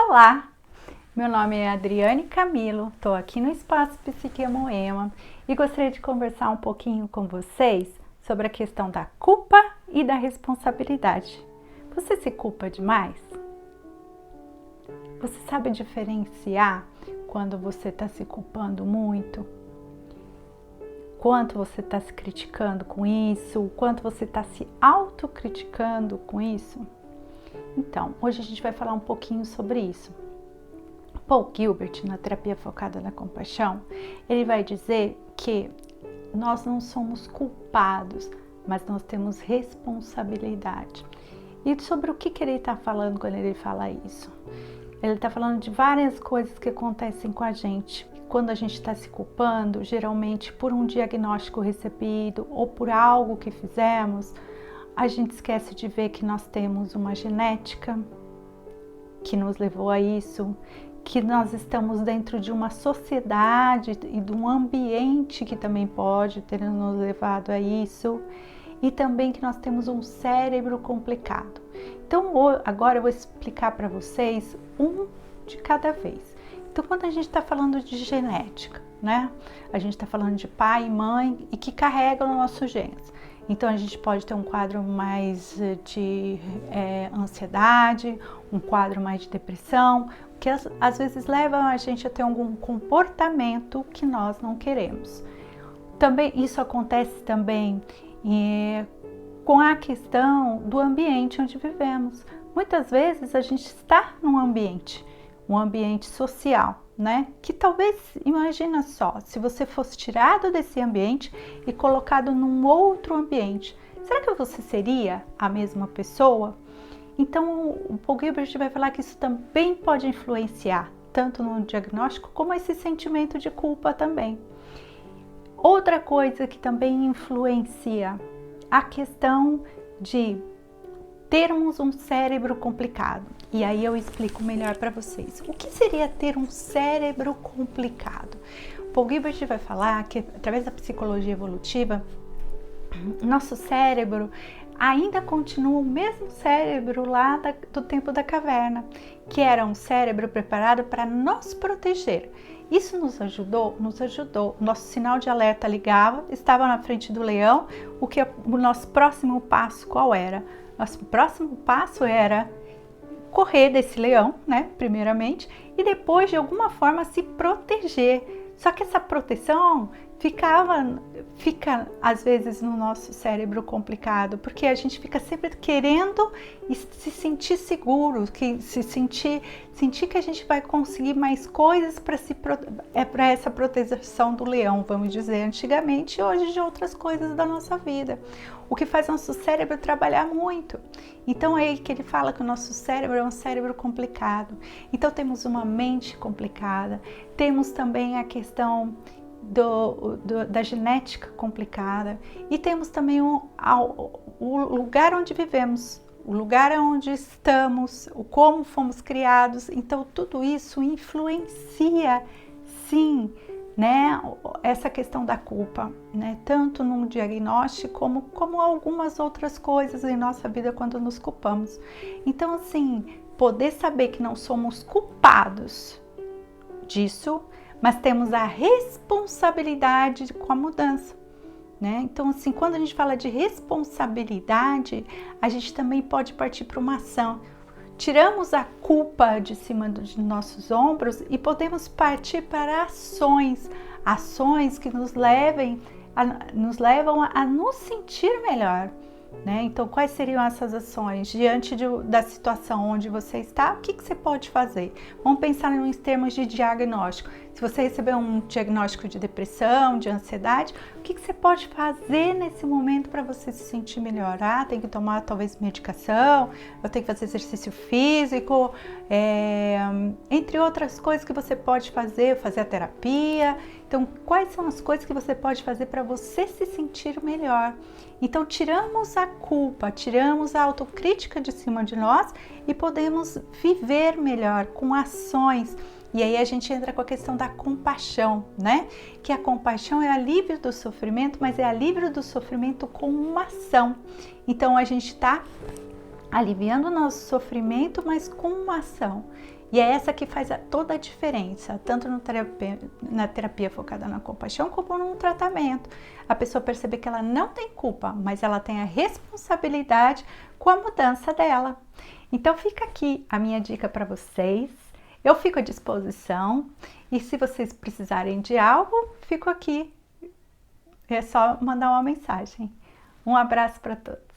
Olá, meu nome é Adriane Camilo, estou aqui no Espaço Psique Moema e gostaria de conversar um pouquinho com vocês sobre a questão da culpa e da responsabilidade. Você se culpa demais? Você sabe diferenciar quando você está se culpando muito? Quanto você está se criticando com isso? Quanto você está se autocriticando com isso? Então, hoje a gente vai falar um pouquinho sobre isso. Paul Gilbert, na terapia focada na compaixão, ele vai dizer que nós não somos culpados, mas nós temos responsabilidade. E sobre o que ele está falando quando ele fala isso? Ele está falando de várias coisas que acontecem com a gente. Quando a gente está se culpando, geralmente por um diagnóstico recebido ou por algo que fizemos, a gente esquece de ver que nós temos uma genética que nos levou a isso, que nós estamos dentro de uma sociedade e de um ambiente que também pode ter nos levado a isso, e também que nós temos um cérebro complicado. Então, agora eu vou explicar para vocês um de cada vez. Então, quando a gente está falando de genética, né? A gente está falando de pai e mãe e que carregam os nossos genes. Então, a gente pode ter um quadro mais de ansiedade, um quadro mais de depressão, que às vezes levam a gente a ter algum comportamento que nós não queremos. Também isso acontece também com a questão do ambiente onde vivemos. Muitas vezes a gente está num ambiente, um ambiente social, né? Que talvez, imagina só, se você fosse tirado desse ambiente e colocado num outro ambiente, será que você seria a mesma pessoa? Então, o Paul Gilbert vai falar que isso também pode influenciar, tanto no diagnóstico como esse sentimento de culpa também. Outra coisa que também influencia, a questão de termos um cérebro complicado. E aí eu explico melhor para vocês. O que seria ter um cérebro complicado? Paul Gilbert vai falar que, através da psicologia evolutiva, nosso cérebro ainda continua o mesmo cérebro lá do tempo da caverna, que era um cérebro preparado para nos proteger. Isso nos ajudou? Nos ajudou. Nosso sinal de alerta ligava, estava na frente do leão. O nosso próximo passo qual era? Nosso próximo passo era correr desse leão, né, primeiramente, e depois de alguma forma se proteger. Só que essa proteção fica às vezes no nosso cérebro complicado, porque a gente fica sempre querendo se sentir seguro, sentir que a gente vai conseguir mais coisas para essa proteção do leão, vamos dizer, antigamente e hoje de outras coisas da nossa vida. O que faz nosso cérebro trabalhar muito. Então é aí que ele fala que o nosso cérebro é um cérebro complicado. Então temos uma mente complicada, temos também a questão da genética complicada e temos também o lugar onde vivemos, o lugar onde estamos, o como fomos criados. Então tudo isso influencia, sim, né, essa questão da culpa, né, tanto num diagnóstico como algumas outras coisas em nossa vida quando nos culpamos. Então, assim, poder saber que não somos culpados disso, mas temos a responsabilidade com a mudança, né? Então, assim, quando a gente fala de responsabilidade, a gente também pode partir para uma ação. Tiramos a culpa de cima dos nossos ombros e podemos partir para ações que nos levam a nos sentir melhor, né? Então, quais seriam essas ações? Diante da situação onde você está, o que você pode fazer? Vamos pensar em termos de diagnóstico. Se você receber um diagnóstico de depressão, de ansiedade, o que você pode fazer nesse momento para você se sentir melhor? Tem que tomar talvez medicação, eu tenho que fazer exercício físico, entre outras coisas que você pode fazer a terapia. Então, quais são as coisas que você pode fazer para você se sentir melhor? Então, tiramos a culpa, tiramos a autocrítica de cima de nós e podemos viver melhor com ações. E aí a gente entra com a questão da compaixão, né? Que a compaixão é alívio do sofrimento, mas é alívio do sofrimento com uma ação. Então a gente está aliviando o nosso sofrimento, mas com uma ação. E é essa que faz toda a diferença, tanto na terapia focada na compaixão, como no tratamento. A pessoa perceber que ela não tem culpa, mas ela tem a responsabilidade com a mudança dela. Então fica aqui a minha dica para vocês. Eu fico à disposição e se vocês precisarem de algo, fico aqui. É só mandar uma mensagem. Um abraço para todos.